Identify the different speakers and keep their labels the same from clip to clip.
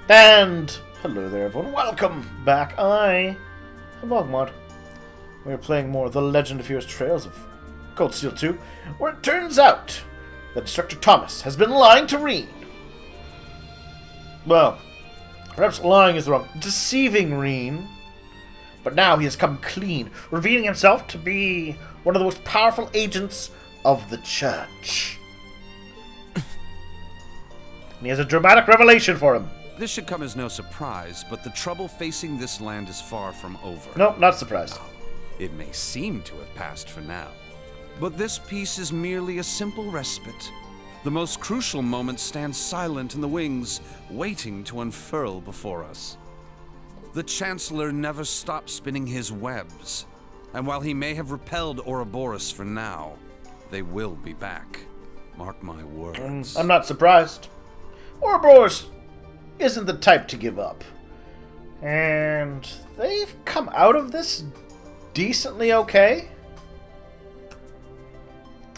Speaker 1: And hello there everyone, welcome back. I am BogMod. We're playing more The Legend of Heroes Trails of Cold Steel 2, where it turns out that Instructor Thomas has been lying to Rean. Well, perhaps lying is wrong, deceiving Rean. But now he has come clean, revealing himself to be one of the most powerful agents of the Church. And he has a dramatic revelation for him.
Speaker 2: This should come as no surprise, but the trouble facing this land is far from over.
Speaker 1: Nope, not surprised.
Speaker 2: It may seem to have passed for now, but this peace is merely a simple respite. The most crucial moment stands silent in the wings, waiting to unfurl before us. The Chancellor never stopped spinning his webs, and while he may have repelled Ouroboros for now, they will be back. Mark my words.
Speaker 1: I'm not surprised. Ouroboros isn't the type to give up. And they've come out of this decently okay.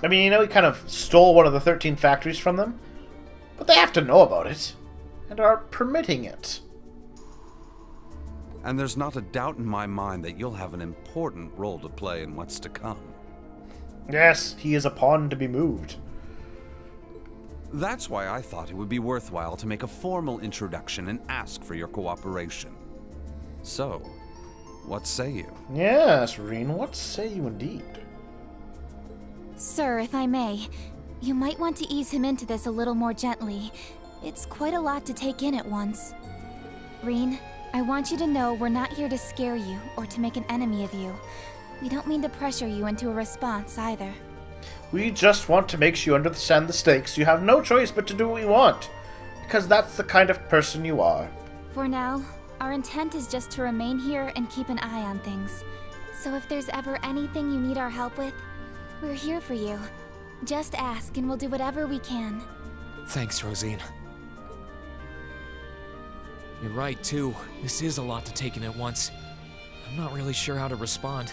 Speaker 1: I mean, he kind of stole one of the 13 factories from them, but they have to know about it, and are permitting it.
Speaker 2: And there's not a doubt in my mind that you'll have an important role to play in what's to come.
Speaker 1: Yes, he is a pawn to be moved.
Speaker 2: That's why I thought it would be worthwhile to make a formal introduction and ask for your cooperation. So, what say you?
Speaker 1: Yes, Rean, what say you indeed?
Speaker 3: Sir, if I may, you might want to ease him into this a little more gently. It's quite a lot to take in at once. Rean, I want you to know we're not here to scare you or to make an enemy of you. We don't mean to pressure you into a response either.
Speaker 1: We just want to make sure you understand the stakes. You have no choice but to do what we want, because that's the kind of person you are.
Speaker 3: For now, our intent is just to remain here and keep an eye on things. So if there's ever anything you need our help with, we're here for you. Just ask and we'll do whatever we can.
Speaker 4: Thanks, Rosine. You're right, too. This is a lot to take in at once. I'm not really sure how to respond.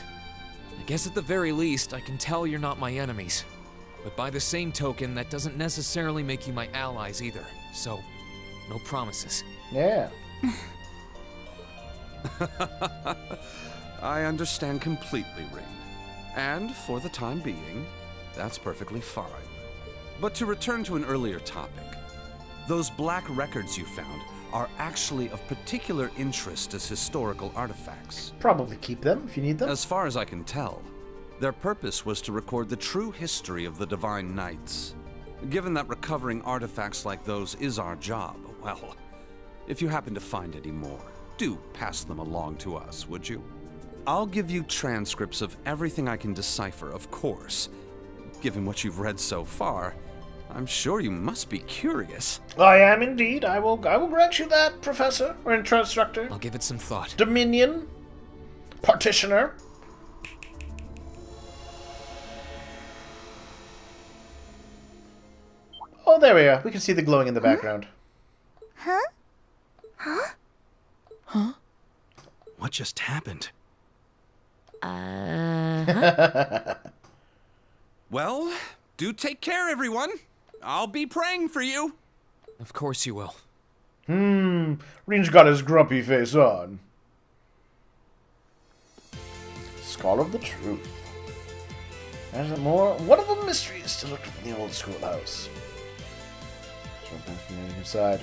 Speaker 4: I guess at the very least, I can tell you're not my enemies. But by the same token, that doesn't necessarily make you my allies either. So, no promises.
Speaker 1: Yeah.
Speaker 2: I understand completely, Rean. And for the time being, that's perfectly fine. But to return to an earlier topic, those black records you found are actually of particular interest as historical artifacts.
Speaker 1: Probably keep them if you need them.
Speaker 2: As far as I can tell, their purpose was to record the true history of the Divine Knights. Given that recovering artifacts like those is our job, well, if you happen to find any more, do pass them along to us, would you? I'll give you transcripts of everything I can decipher, of course. Given what you've read so far, I'm sure you must be curious.
Speaker 1: I am indeed. I will grant you that, Professor, or Instructor.
Speaker 4: I'll give it some thought.
Speaker 1: Dominion. Partitioner. Oh, there we are. We can see the glowing in the background.
Speaker 5: What just happened?
Speaker 2: Well, do take care, everyone. I'll be praying for you.
Speaker 4: Of course you will.
Speaker 1: Rean's got his grumpy face on. Scholar of the Truth. There's more. What are the mysteries still looked in the old schoolhouse? Inside.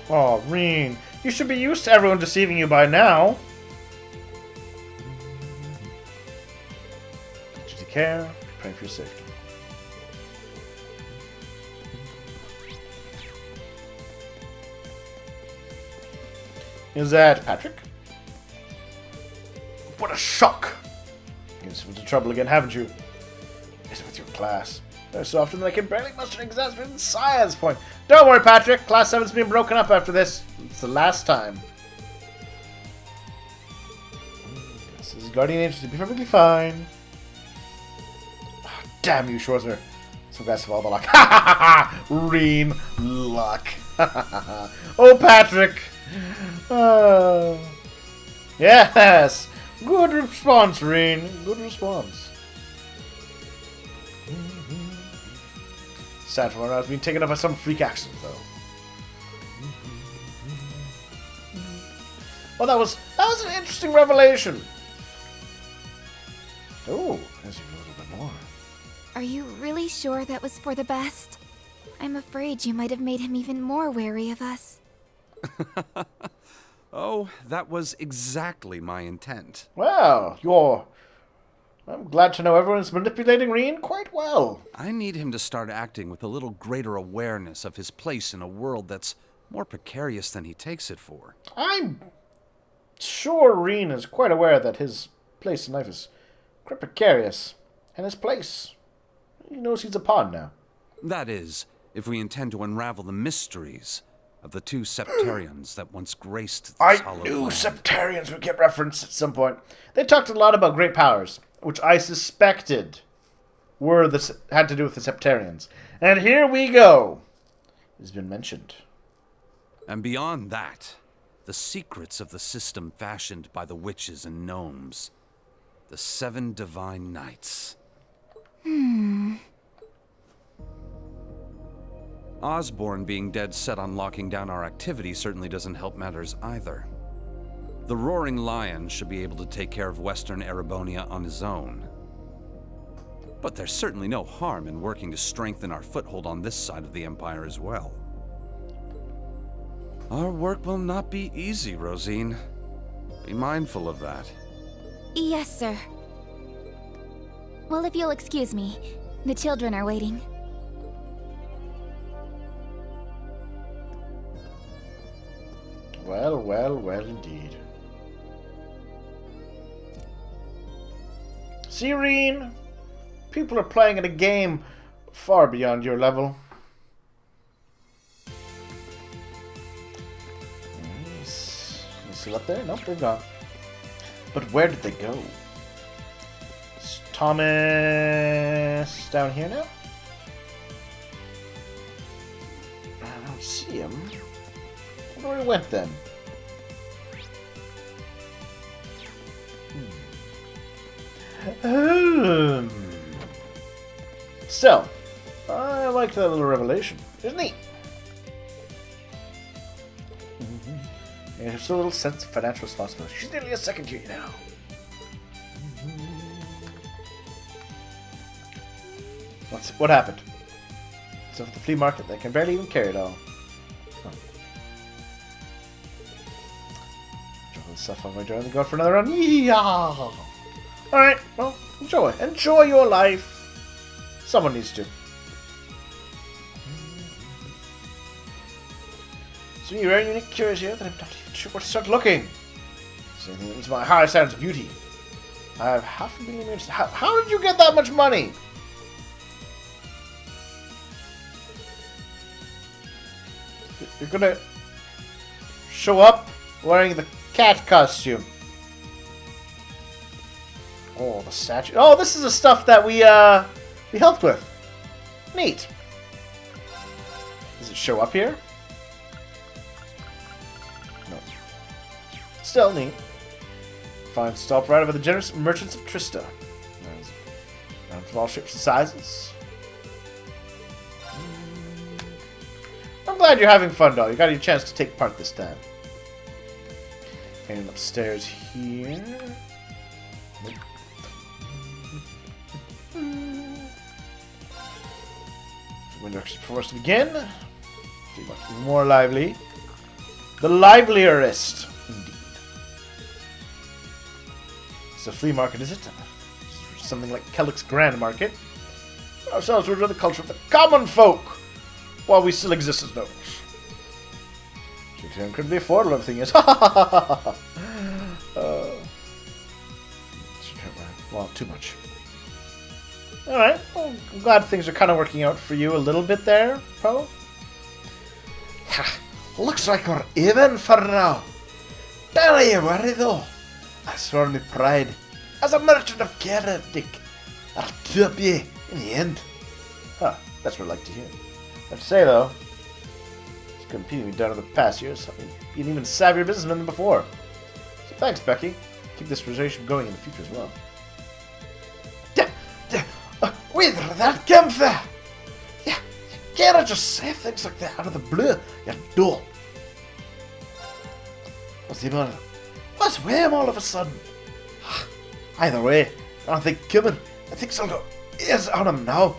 Speaker 1: Oh, Rean, you should be used to everyone deceiving you by now. Take care. Pray for your safety. Is that Patrick? What a shock! You've into trouble again, haven't you? Is it with your class? They're so often that I can barely muster an exasperated sigh at this point. Don't worry, Patrick. Class 7's being broken up after this. It's the last time. This is Guardian Angels to be perfectly fine. Oh, damn you, Schwarzer. Some guys have all the luck. Ha ha ha ha! Rean luck. Oh, Patrick. Yes! Good response, Rean. Good response. Sad for one, I was being taken up by some freak accident, though. Well, that was an interesting revelation. Oh, there's a little bit more.
Speaker 3: Are you really sure that was for the best? I'm afraid you might have made him even more wary of us.
Speaker 2: Oh, that was exactly my intent.
Speaker 1: Well, I'm glad to know everyone's manipulating Rean quite well.
Speaker 2: I need him to start acting with a little greater awareness of his place in a world that's more precarious than he takes it for.
Speaker 1: I'm sure Rean is quite aware that his place in life is quite precarious. And his place, he knows he's a pawn now.
Speaker 2: That is, if we intend to unravel the mysteries of the two Septarians that once graced this hollow
Speaker 1: I knew
Speaker 2: land.
Speaker 1: Septarians would get referenced at some point. They talked a lot about great powers, which I suspected had to do with the Septarians. And here we go. It's been mentioned.
Speaker 2: And beyond that, the secrets of the system fashioned by the witches and gnomes. The 7 divine knights. Osborne being dead set on locking down our activity certainly doesn't help matters either. The Roaring Lion should be able to take care of Western Erebonia on his own. But there's certainly no harm in working to strengthen our foothold on this side of the Empire as well. Our work will not be easy, Rosine. Be mindful of that.
Speaker 3: Yes, sir. Well, if you'll excuse me, the children are waiting.
Speaker 1: Well, indeed. See, Rean? People are playing at a game far beyond your level. Still up there? Nope, they're gone. But where did they go? Is Thomas down here now? I don't see him. I wonder where he went then. Still, I liked that little revelation. It was neat. And there's a little sense of financial responsibility. She's nearly a second year now. What happened? Stuff at the flea market, they can barely even carry it all. Huh. Drop the stuff on my door and go for another run. Yeehaw! Alright, well, enjoy. Enjoy your life. Someone needs to. So you're very unique, curious here that I'm not even sure where to start looking. Is there anything that meets my high standards of beauty? I have $500,000. How did you get that much money? You're gonna show up wearing the cat costume. Oh, the statue. Oh, this is the stuff that we helped with. Neat. Does it show up here? No. Still neat. Find stop right over the generous merchants of Trista. From all shapes and sizes. I'm glad you're having fun, though. You got your chance to take part this time. And upstairs here. When directions for us to begin. Be much more lively. The livelierest, indeed. It's a flea market, is it? Something like Kellick's Grand Market. Ourselves to enjoy the culture of the common folk while we still exist as nobles. Shakespeare couldn't be affordable, everything is. Well, too much. Alright, well, I'm glad things are kind of working out for you a little bit there, Pro. Looks like we're even for now. Don't you worry, though. I swear my pride as a merchant of Cardiff, I'll top you in the end. Huh, that's what I like to hear. I have to say, though, it's competing me down in the past years. I mean, you're an even savvier businessman than before. So thanks, Becky. Keep this relationship going in the future as well. Where did that come from? Yeah, you can't just say things like that out of the blue, you doll. What's the matter? What's with him all of a sudden? Either way, I don't think Kilman. I think Silco is on him now.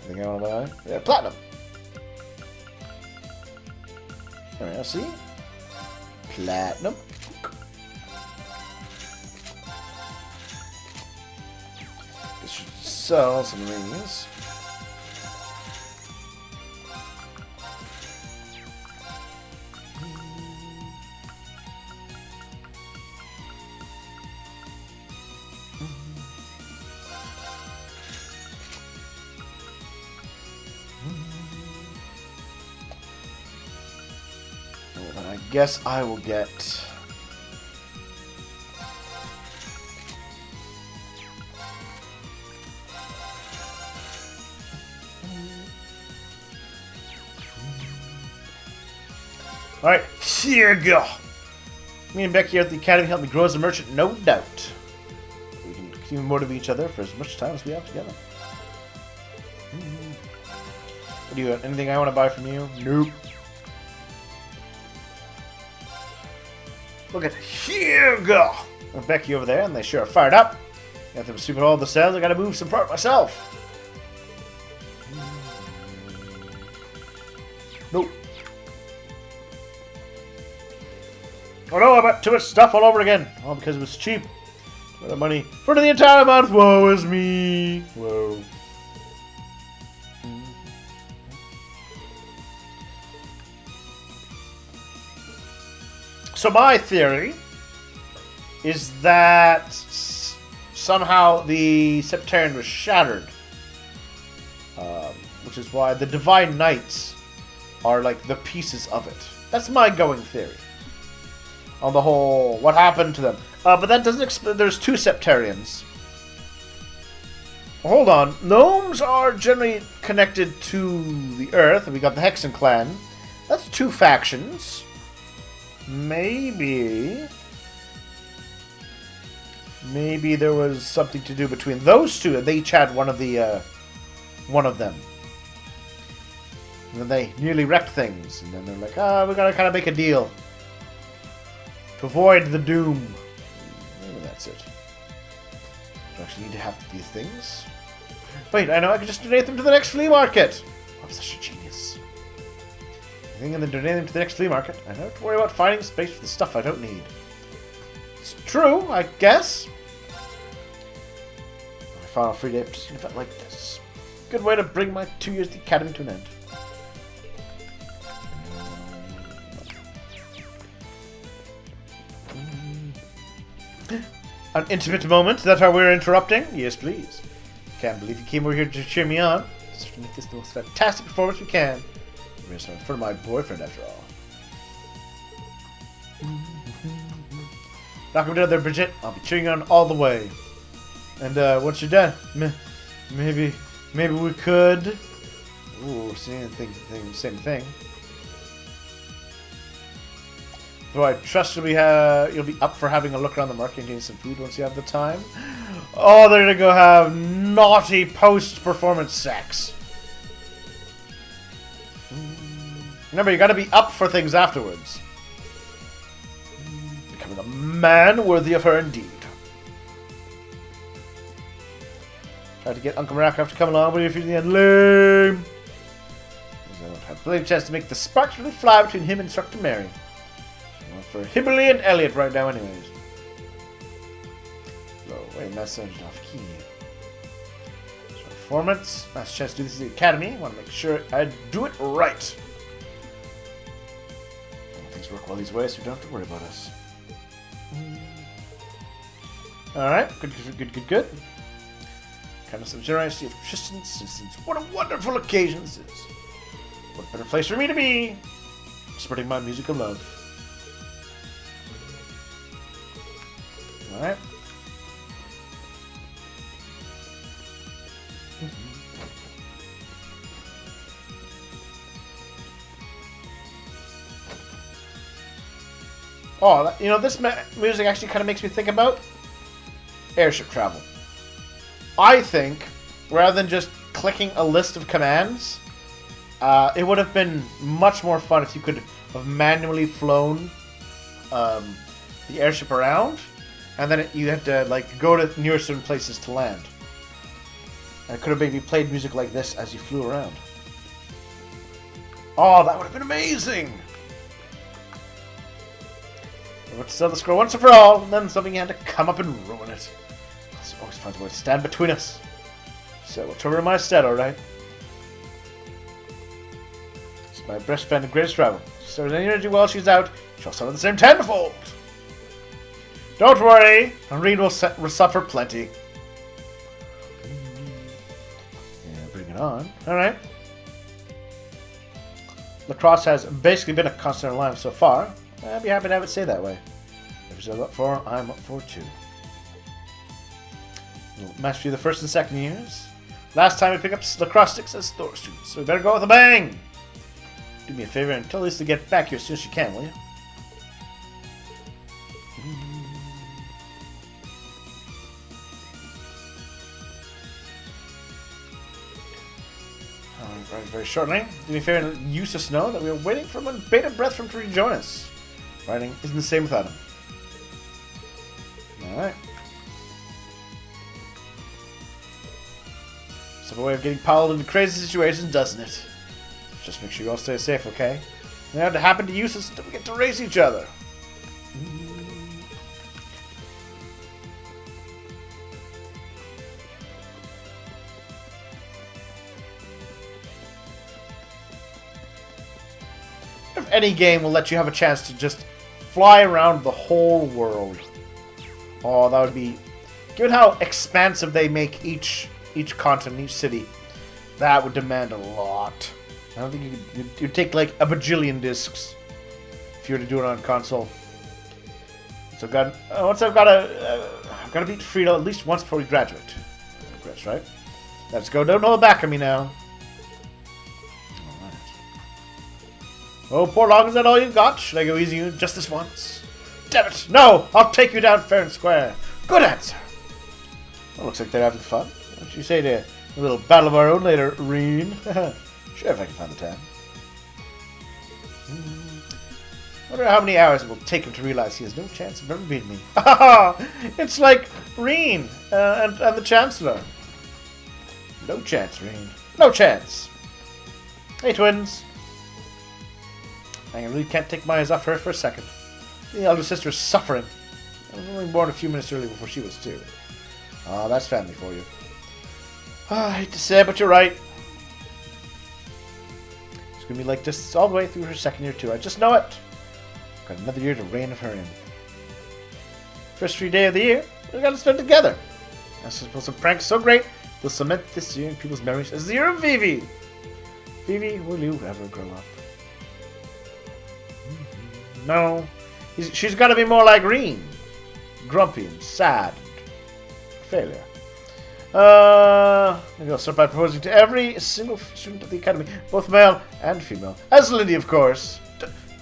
Speaker 1: I think I want to buy. Yeah, platinum. Alright, let's see. Platinum. This should sell some of these. I guess I will get... Alright, here you go. Me and Becky at the Academy help me grow as a merchant, no doubt. We can continue to motivate each other for as much time as we have together. What do you want? Anything I want to buy from you? Nope. Look at here you go. And Becky over there, and they sure are fired up. Got them sweeping all the cells. I gotta move some part myself. Nope. Oh no, I bought too much stuff all over again. All because it was cheap. What the money for the entire month. Woe is me. Whoa. So my theory is that somehow the Septarian was shattered. Which is why the Divine Knights are like the pieces of it. That's my going theory. On the whole, what happened to them. But that doesn't explain. There's two Septarians. Hold on. Gnomes are generally connected to the Earth. And we got the Hexen clan. That's two factions. Maybe there was something to do between those two, and they each had one of them. And then they nearly wrecked things, and then they're like, we gotta kind of make a deal to avoid the doom. Maybe that's it. Do I actually need to have these things? Wait, I know, I can just donate them to the next flea market. I'm such a genius. I think I'm going to donate them to the next flea market. I don't have to worry about finding space for the stuff I don't need. It's true, I guess. My final free day just an event like this. Good way to bring my 2 years at the Academy to an end. An intimate moment that we're interrupting? Yes, please. Can't believe you came over here to cheer me on. Just to make this the most fantastic performance we can. I'm just in front of my boyfriend, after all. Knock him down there, Bridget. I'll be cheering you on all the way. And once you're done, maybe we could. Ooh, same thing. Though I trust you'll be up for having a look around the market and getting some food once you have the time. Oh, they're gonna go have naughty post-performance sex. Remember, you gotta be up for things afterwards. Becoming a man worthy of her indeed. Tried to get Uncle Maraca to come along, but if you're in the end, lame. I don't have plenty of chance to make the sparks really fly between him and Instructor Mary. For Hibberly and Elliot right now, anyways. Oh, wait, message off key. So performance. Last chance to do this in the Academy. Want to make sure I do it right. Things work well these ways, so we don't have to worry about us. Alright, good. Kind of some generosity of Tristan's citizens. What a wonderful occasion this is. What better place for me to be? Spreading my music of love. Alright. Oh, you know, this music actually kind of makes me think about airship travel. I think, rather than just clicking a list of commands, it would have been much more fun if you could have manually flown the airship around, and then you had to like go to near certain places to land. And it could have maybe played music like this as you flew around. Oh, that would have been amazing! But sell the scroll once and for all, and then something had to come up and ruin it. It's always finds a way to stand between us. So we'll turn my stead, alright? It's my best friend and greatest rival. She serves any energy while she's out, she'll summon the same tenfold! Don't worry, Rean will suffer plenty. Yeah, bring it on. Alright. Lacrosse has basically been a constant in life so far. I'd be happy to have it stay that way. If you're up for, I'm up for too. We'll match through the first and second years. Last time we picked up lacrosse sticks as Thor students, so we better go with a bang! Do me a favor and tell Lisa to get back here as soon as she can, will you? Very shortly. Do me a favor and use us know that we are waiting for one bated breath from to rejoin us. Writing isn't the same without him. Alright. It's a way of getting piled into crazy situations, doesn't it? Just make sure you all stay safe, okay? You have to happen to use us until we get to race each other. If any game will let you have a chance to just fly around the whole world. Oh, that would be... Given how expansive they make each continent, each city, that would demand a lot. I don't think you'd take like a bajillion discs if you were to do it on console. So once I've got to beat Frito at least once before we graduate. Congrats, right? Let's go. Don't hold back on me now. Oh, poor Log, is that all you've got? Should I go easy on you just this once? Damn it! No! I'll take you down fair and square. Good answer! Well, looks like they're having fun. What don't you say to a little battle of our own later, Rean? Sure, if I can find the time. Wonder how many hours it will take him to realize he has no chance of ever beating me. It's like Rean and the Chancellor. No chance, Rean. No chance! Hey, twins. I really can't take my eyes off her for a second. The elder sister is suffering. I was only born a few minutes early before she was too. Ah, that's family for you. I hate to say it, but you're right. It's going to be like this all the way through her second year too. I just know it. Got another year to reign of her in. First free day of the year, we got to spend together. I suppose some pranks so great, they'll cement this year in people's memories as the year of Vivi. Vivi, will you ever grow up? No, she's got to be more like Rean. Grumpy and sad. Failure. Maybe I'll start by proposing to every single student of the academy, both male and female. As Lindy, of course.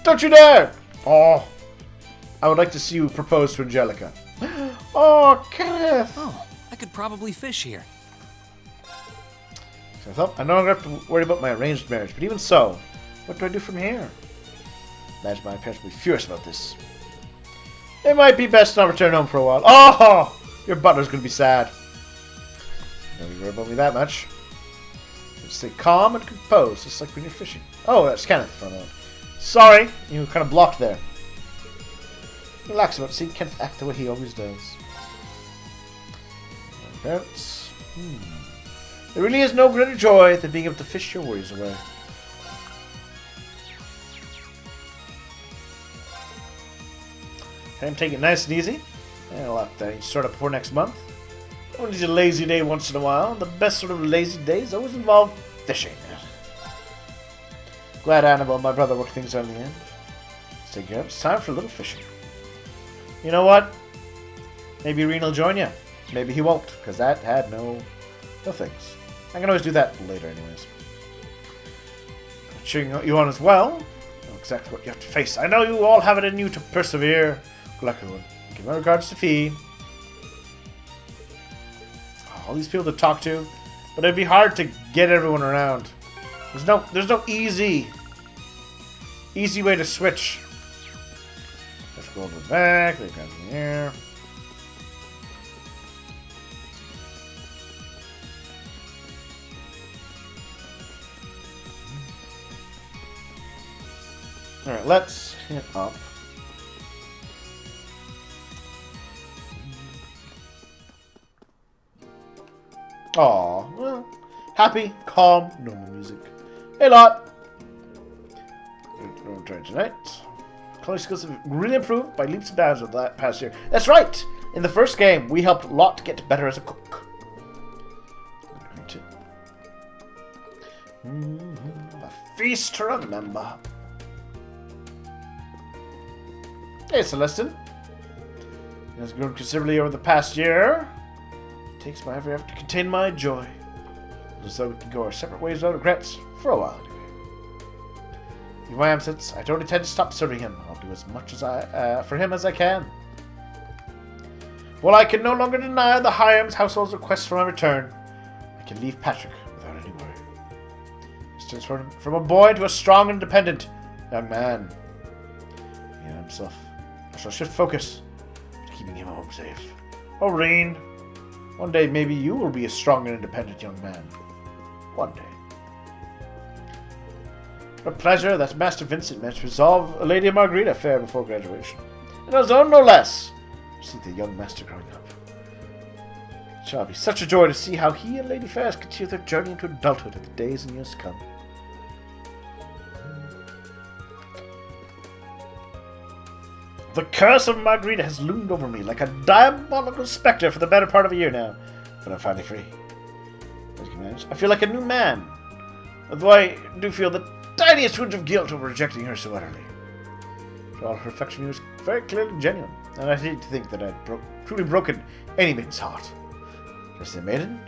Speaker 1: Don't you dare! Oh, I would like to see you propose to Angelica. Oh, Kenneth!
Speaker 4: Oh, I could probably fish here.
Speaker 1: So I thought I no longer have to worry about my arranged marriage, but even so, what do I do from here? Imagine my parents will be furious about this. It might be best not return home for a while. Oh! Your butler's going to be sad. Don't worry about me that much. Just stay calm and composed, just like when you're fishing. Oh, that's Kenneth for a moment. Sorry, you were kind of blocked there. Relax about seeing Kenneth act the way he always does. Parents. There really is no greater joy than being able to fish your worries away. I'm taking it nice and easy. I'll have to start up before next month. One is a lazy day once in a while. The best sort of lazy days always involve fishing. Glad Annabelle and my brother worked things out in the end. Let's take care of it. It's time for a little fishing. You know what? Maybe Rean will join you. Maybe he won't, because that had no things. I can always do that later anyways. Cheering you on as well. Know exactly what you have to face. I know you all have it in you to persevere. Good luck, everyone. Give my regards to Fee. All these people to talk to, but it'd be hard to get everyone around. There's no easy way to switch. Go over back. They got in the air. Alright, let's hit up. Aw, well, happy, calm, normal music. Hey, lot! Return tonight. Culinary skills have really improved by leaps and bounds over that past year. That's right! In the first game, we helped Lot get better as a cook. A feast to remember. Hey, Celestin. It has grown considerably over the past year. It takes my every effort to contain my joy. As though we can go our separate ways without regrets. For a while, anyway. In my absence, I don't intend to stop serving him. I'll do as much as for him as I can. While I can no longer deny the Hyams household's request for my return, I can leave Patrick without any worry. He's transformed from a boy to a strong, independent young man. He and himself. I shall shift focus to keeping him home safe. Oh, Rean, one day maybe you will be a strong and independent young man. One day. A pleasure that Master Vincent managed to resolve a Lady Margarita affair before graduation. And his own no less. To see the young master growing up. It shall be such a joy to see how he and Lady Ferris continue their journey into adulthood in the days and years to come. The curse of Margarita has loomed over me like a diabolical spectre for the better part of a year now, but I'm finally free. As you can manage, I feel like a new man, although I do feel the tiniest twinge of guilt over rejecting her so utterly. For all her affection for me was very clearly genuine, and I hate to think that I'd truly broken any maiden's heart. Just a maiden,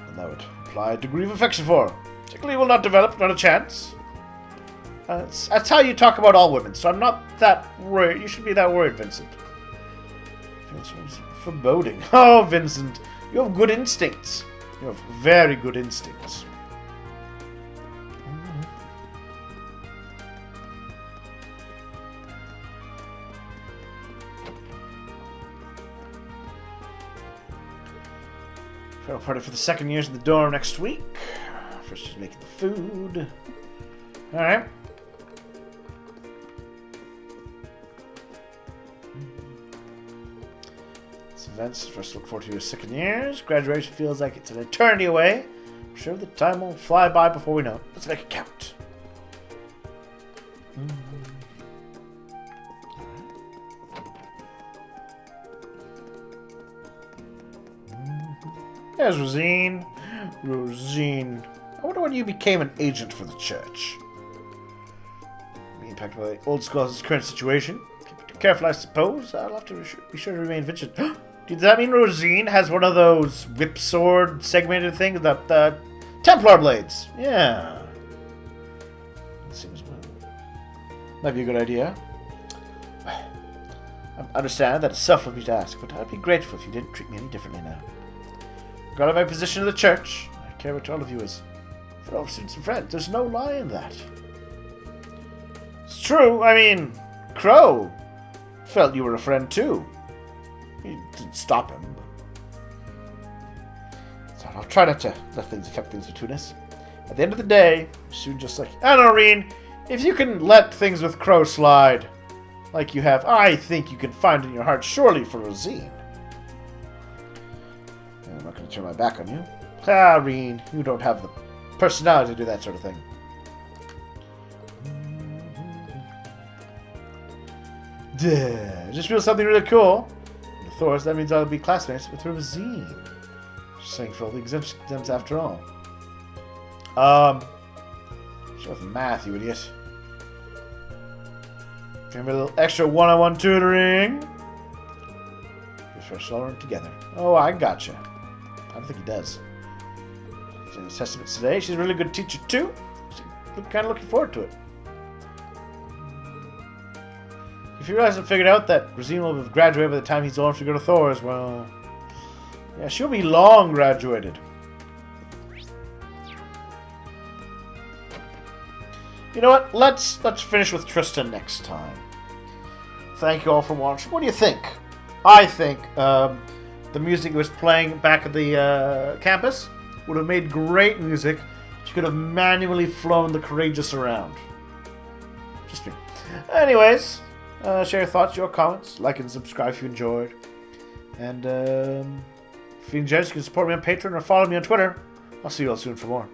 Speaker 1: and that would imply a degree of affection for her. Particularly will not develop, not a chance. That's how you talk about all women, so I'm not that worried. You should be that worried, Vincent. Foreboding. Oh, Vincent, you have good instincts. You have very good instincts. Farewell party for the second years in the dorm next week. First, just making the food. All right. Events for us to look forward to your second years. Graduation feels like it's an eternity away. I'm sure the time will fly by before we know it. Let's make it count. There's Rosine. Rosine. I wonder when you became an agent for the church. Being impacted by the old school's current situation. Keep it careful, I suppose. I'll have to be sure to remain vigilant. Does that mean Rosine has one of those whip sword segmented things? The Templar blades. Yeah. Seems might be a good idea. I understand that it's self of me to ask, but I'd be grateful if you didn't treat me any differently now. Regarding my position in the church, I care what all of you as fellow students and friends. There's no lie in that. It's true. I mean, Crow felt you were a friend too. He didn't stop him. So I'll try not to let things affect things between us. At the end of the day, soon just like... I don't know, Rean. If you can let things with Crow slide, like you have, I think you can find in your heart surely for Rosine. I'm not going to turn my back on you. Ah, Rean, you don't have the personality to do that sort of thing. Duh, just feel something really cool. Thor's, that means I'll be classmates with Rosine. Just saying for all the exams after all. Sure with math, you idiot. Give me a little extra one-on-one tutoring. First, all learn together. Oh, I gotcha. I don't think he does. She's in his testaments today. She's a really good teacher too. I'm kind of looking forward to it. If you guys have figured out that Rosine will have graduated by the time he's old enough to go to Thor's, well... yeah, she'll be long graduated. You know what? Let's finish with Tristan next time. thank you all for watching. What do you think? I think the music was playing back at the campus would have made great music. She could have manually flown the Courageous around. Just me. Anyways, share your thoughts, your comments, like and subscribe if you enjoyed. And if you enjoyed, you can support me on Patreon or follow me on Twitter. I'll see you all soon for more.